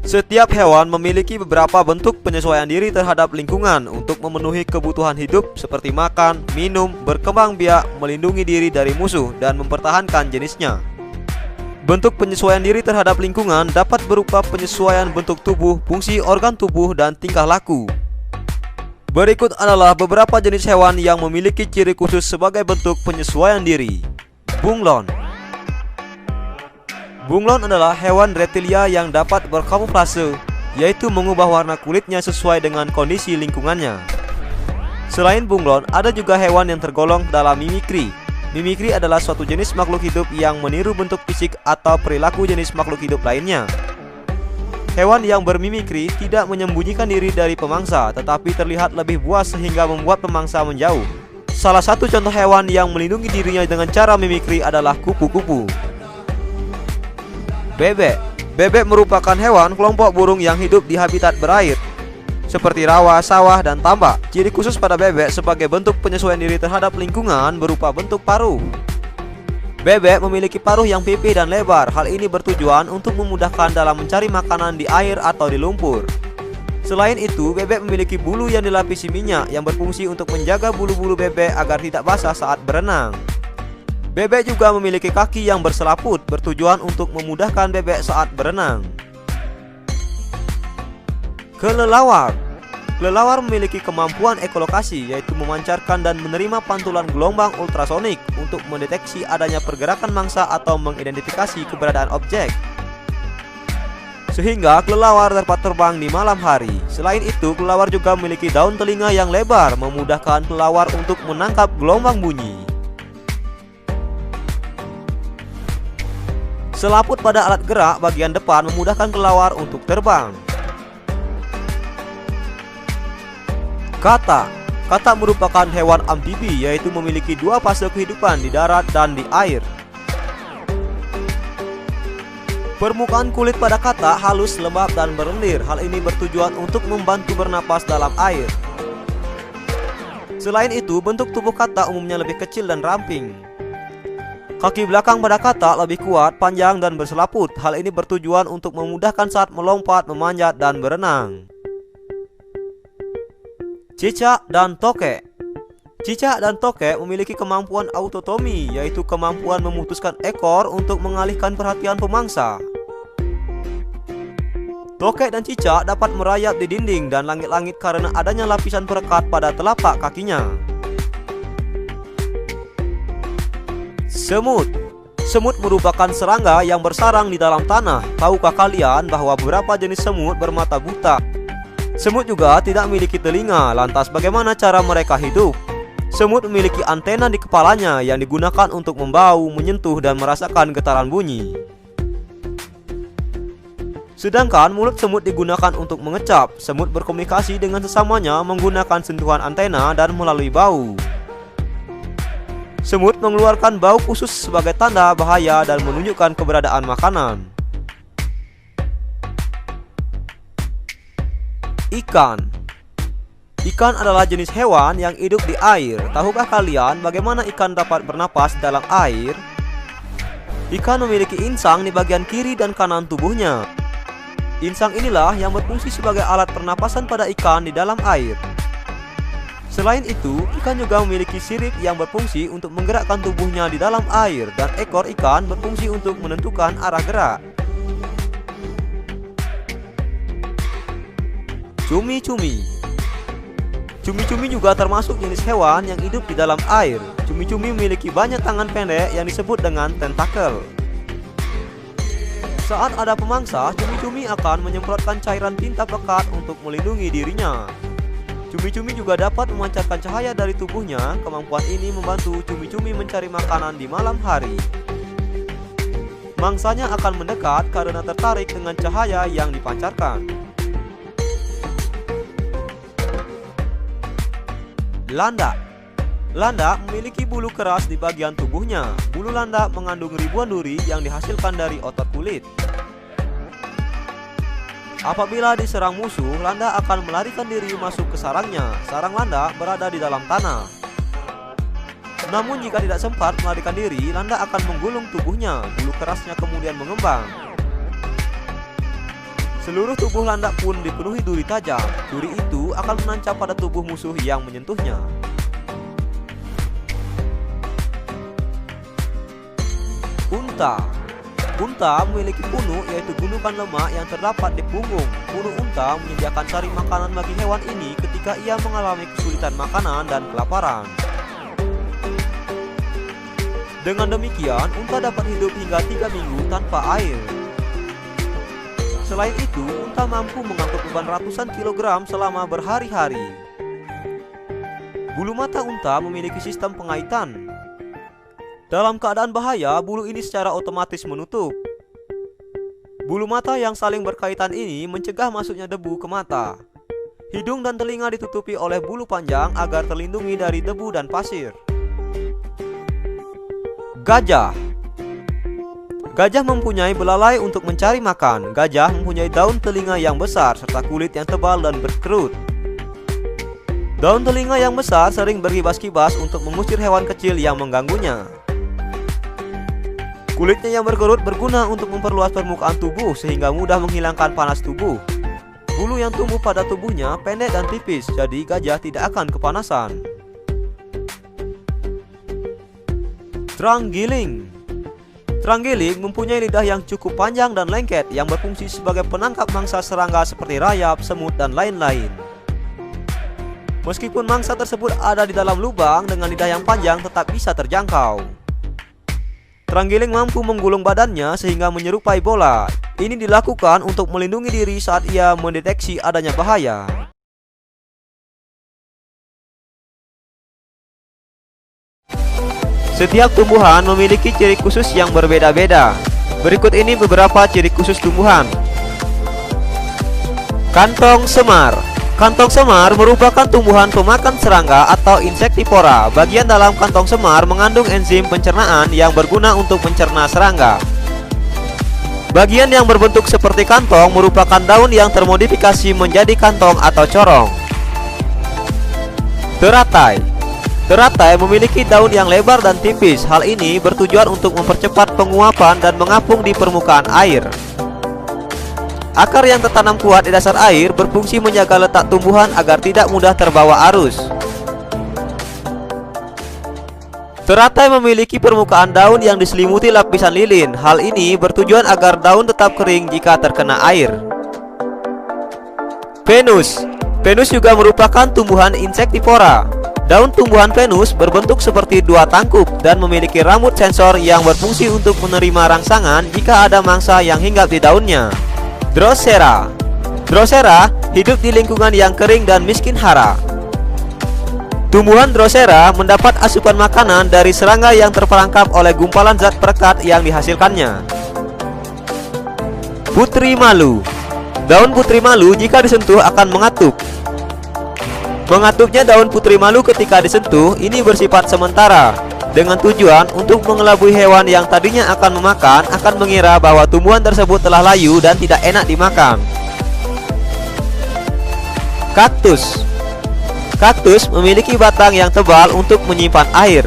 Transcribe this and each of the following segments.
Setiap hewan memiliki beberapa bentuk penyesuaian diri terhadap lingkungan untuk memenuhi kebutuhan hidup seperti makan, minum, berkembang biak, melindungi diri dari musuh, dan mempertahankan jenisnya. Bentuk penyesuaian diri terhadap lingkungan dapat berupa penyesuaian bentuk tubuh, fungsi organ tubuh, dan tingkah laku. Berikut adalah beberapa jenis hewan yang memiliki ciri khusus sebagai bentuk penyesuaian diri. Bunglon. Bunglon adalah hewan reptilia yang dapat berkamuflase, yaitu mengubah warna kulitnya sesuai dengan kondisi lingkungannya. Selain bunglon, ada juga hewan yang tergolong dalam mimikri. Mimikri adalah suatu jenis makhluk hidup yang meniru bentuk fisik atau perilaku jenis makhluk hidup lainnya. Hewan yang bermimikri tidak menyembunyikan diri dari pemangsa, tetapi terlihat lebih buas sehingga membuat pemangsa menjauh. Salah satu contoh hewan yang melindungi dirinya dengan cara mimikri adalah kupu-kupu. Bebek. Bebek merupakan hewan kelompok burung yang hidup di habitat berair, seperti rawa, sawah, dan tambak. Ciri khusus pada bebek sebagai bentuk penyesuaian diri terhadap lingkungan berupa bentuk paruh. Bebek memiliki paruh yang pipih dan lebar. Hal ini bertujuan untuk memudahkan dalam mencari makanan di air atau di lumpur. Selain itu, bebek memiliki bulu yang dilapisi minyak yang berfungsi untuk menjaga bulu-bulu bebek agar tidak basah saat berenang. Bebek juga memiliki kaki yang berselaput, bertujuan untuk memudahkan bebek saat berenang. Kelelawar. Kelelawar memiliki kemampuan ekolokasi, yaitu memancarkan dan menerima pantulan gelombang ultrasonik untuk mendeteksi adanya pergerakan mangsa atau mengidentifikasi keberadaan objek, sehingga kelelawar dapat terbang di malam hari. Selain itu, kelelawar juga memiliki daun telinga yang lebar, memudahkan kelelawar untuk menangkap gelombang bunyi. Selaput pada alat gerak bagian depan memudahkan kelelawar untuk terbang. Katak. Katak merupakan hewan amfibi, yaitu memiliki dua fase kehidupan di darat dan di air. Permukaan kulit pada katak halus, lembab, dan berlendir. Hal ini bertujuan untuk membantu bernapas dalam air. Selain itu, bentuk tubuh katak umumnya lebih kecil dan ramping. Kaki belakang pada katak lebih kuat, panjang, dan berselaput. Hal ini bertujuan untuk memudahkan saat melompat, memanjat, dan berenang. Cicak dan tokek. Cicak dan tokek memiliki kemampuan autotomi, yaitu kemampuan memutuskan ekor untuk mengalihkan perhatian pemangsa. Tokek dan cicak dapat merayap di dinding dan langit-langit karena adanya lapisan perekat pada telapak kakinya. Semut. Semut merupakan serangga yang bersarang di dalam tanah. Tahukah kalian bahwa beberapa jenis semut bermata buta? Semut juga tidak memiliki telinga. Lantas bagaimana cara mereka hidup? Semut memiliki antena di kepalanya yang digunakan untuk membau, menyentuh, dan merasakan getaran bunyi. Sedangkan mulut semut digunakan untuk mengecap. Semut berkomunikasi dengan sesamanya menggunakan sentuhan antena dan melalui bau. Semut mengeluarkan bau khusus sebagai tanda bahaya dan menunjukkan keberadaan makanan. Ikan. Ikan adalah jenis hewan yang hidup di air. Tahukah kalian bagaimana ikan dapat bernapas dalam air? Ikan memiliki insang di bagian kiri dan kanan tubuhnya. Insang inilah yang berfungsi sebagai alat pernapasan pada ikan di dalam air. Selain itu, ikan juga memiliki sirip yang berfungsi untuk menggerakkan tubuhnya di dalam air, dan ekor ikan berfungsi untuk menentukan arah gerak. Cumi-cumi. Cumi-cumi juga termasuk jenis hewan yang hidup di dalam air. Cumi-cumi memiliki banyak tangan pendek yang disebut dengan tentakel. Saat ada pemangsa, cumi-cumi akan menyemprotkan cairan tinta pekat untuk melindungi dirinya. Cumi-cumi juga dapat memancarkan cahaya dari tubuhnya. Kemampuan ini membantu cumi-cumi mencari makanan di malam hari. Mangsanya akan mendekat karena tertarik dengan cahaya yang dipancarkan. Landak. Landak memiliki bulu keras di bagian tubuhnya. Bulu landak mengandung ribuan duri yang dihasilkan dari otot kulit. Apabila diserang musuh, landak akan melarikan diri masuk ke sarangnya. Sarang landak berada di dalam tanah. Namun jika tidak sempat melarikan diri, landak akan menggulung tubuhnya. Bulu kerasnya kemudian mengembang. Seluruh tubuh landak pun dipenuhi duri tajam. Duri itu akan menancap pada tubuh musuh yang menyentuhnya. Unta. Unta memiliki punu, yaitu gunungan lemak yang terdapat di punggung. Punu unta menyediakan sari makanan bagi hewan ini ketika ia mengalami kesulitan makanan dan kelaparan. Dengan demikian, unta dapat hidup hingga 3 minggu tanpa air. Selain itu, unta mampu mengangkut beban ratusan kilogram selama berhari-hari. Bulu mata unta memiliki sistem pengaitan. Dalam keadaan bahaya, bulu ini secara otomatis menutup. Bulu mata yang saling berkaitan ini mencegah masuknya debu ke mata. Hidung dan telinga ditutupi oleh bulu panjang agar terlindungi dari debu dan pasir. Gajah. Gajah mempunyai belalai untuk mencari makan. Gajah mempunyai daun telinga yang besar serta kulit yang tebal dan berkerut. Daun telinga yang besar sering berkibas-kibas untuk mengusir hewan kecil yang mengganggunya. Kulitnya yang berkerut berguna untuk memperluas permukaan tubuh sehingga mudah menghilangkan panas tubuh. Bulu yang tumbuh pada tubuhnya pendek dan tipis, jadi gajah tidak akan kepanasan. Terenggiling. Terenggiling mempunyai lidah yang cukup panjang dan lengket yang berfungsi sebagai penangkap mangsa serangga seperti rayap, semut, dan lain-lain. Meskipun mangsa tersebut ada di dalam lubang dengan lidah yang panjang tetap bisa terjangkau. Terenggiling mampu menggulung badannya sehingga menyerupai bola. Ini dilakukan untuk melindungi diri saat ia mendeteksi adanya bahaya. Setiap tumbuhan memiliki ciri khusus yang berbeda-beda. Berikut ini beberapa ciri khusus tumbuhan. Kantong semar. Kantong semar merupakan tumbuhan pemakan serangga atau insektivora. Bagian dalam kantong semar mengandung enzim pencernaan yang berguna untuk mencerna serangga. Bagian yang berbentuk seperti kantong merupakan daun yang termodifikasi menjadi kantong atau corong. Teratai. Teratai memiliki daun yang lebar dan tipis. Hal ini bertujuan untuk mempercepat penguapan dan mengapung di permukaan air. Akar yang tertanam kuat di dasar air berfungsi menjaga letak tumbuhan agar tidak mudah terbawa arus. Teratai memiliki permukaan daun yang diselimuti lapisan lilin. Hal ini bertujuan agar daun tetap kering jika terkena air. Venus. Venus juga merupakan tumbuhan insektivora. Daun tumbuhan Venus berbentuk seperti dua tangkup dan memiliki rambut sensor yang berfungsi untuk menerima rangsangan jika ada mangsa yang hinggap di daunnya. Drosera. Drosera hidup di lingkungan yang kering dan miskin hara. Tumbuhan Drosera mendapat asupan makanan dari serangga yang terperangkap oleh gumpalan zat perekat yang dihasilkannya. Putri malu. Daun putri malu jika disentuh akan mengatup. Mengatupnya daun putri malu ketika disentuh ini bersifat sementara, dengan tujuan untuk mengelabui hewan yang tadinya akan memakan akan mengira bahwa tumbuhan tersebut telah layu dan tidak enak dimakan. Kaktus. Kaktus memiliki batang yang tebal untuk menyimpan air.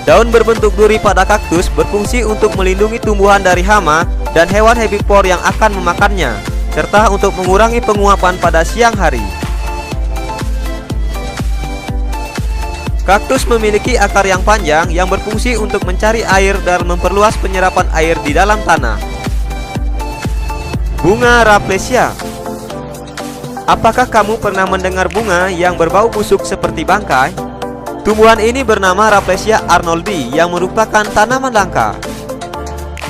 Daun berbentuk duri pada kaktus berfungsi untuk melindungi tumbuhan dari hama dan hewan herbivor yang akan memakannya, serta untuk mengurangi penguapan pada siang hari. Kaktus memiliki akar yang panjang yang berfungsi untuk mencari air dan memperluas penyerapan air di dalam tanah. Bunga Rafflesia. Apakah kamu pernah mendengar bunga yang berbau busuk seperti bangkai? Tumbuhan ini bernama Rafflesia arnoldi yang merupakan tanaman langka.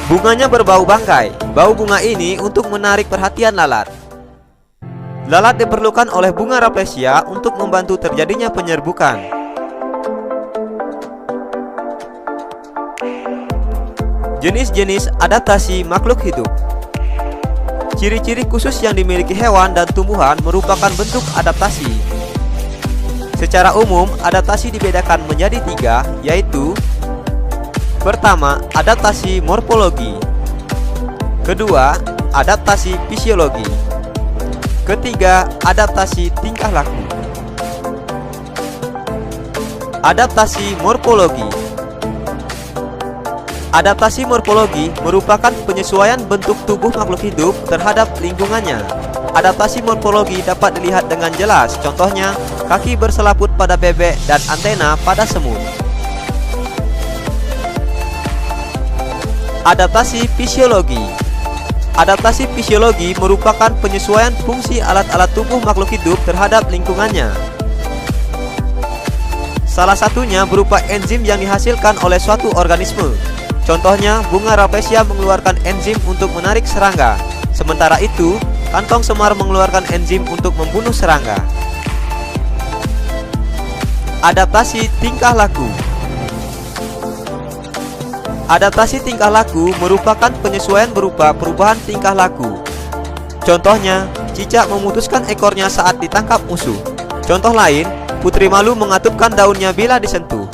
Bunganya berbau bangkai. Bau bunga ini untuk menarik perhatian lalat. Lalat diperlukan oleh bunga Rafflesia untuk membantu terjadinya penyerbukan. Jenis-jenis adaptasi makhluk hidup. Ciri-ciri khusus yang dimiliki hewan dan tumbuhan merupakan bentuk adaptasi. Secara umum, adaptasi dibedakan menjadi 3, yaitu: pertama, adaptasi morfologi. Kedua, adaptasi fisiologi. Ketiga, adaptasi tingkah laku. Adaptasi morfologi. Adaptasi morfologi merupakan penyesuaian bentuk tubuh makhluk hidup terhadap lingkungannya. Adaptasi morfologi dapat dilihat dengan jelas, contohnya kaki berselaput pada bebek dan antena pada semut. Adaptasi fisiologi. Adaptasi fisiologi merupakan penyesuaian fungsi alat-alat tubuh makhluk hidup terhadap lingkungannya. Salah satunya berupa enzim yang dihasilkan oleh suatu organisme. Contohnya, bunga rafflesia mengeluarkan enzim untuk menarik serangga. Sementara itu, kantong semar mengeluarkan enzim untuk membunuh serangga. Adaptasi tingkah laku. Adaptasi tingkah laku merupakan penyesuaian berupa perubahan tingkah laku. Contohnya, cicak memutuskan ekornya saat ditangkap musuh. Contoh lain, putri malu mengatupkan daunnya bila disentuh.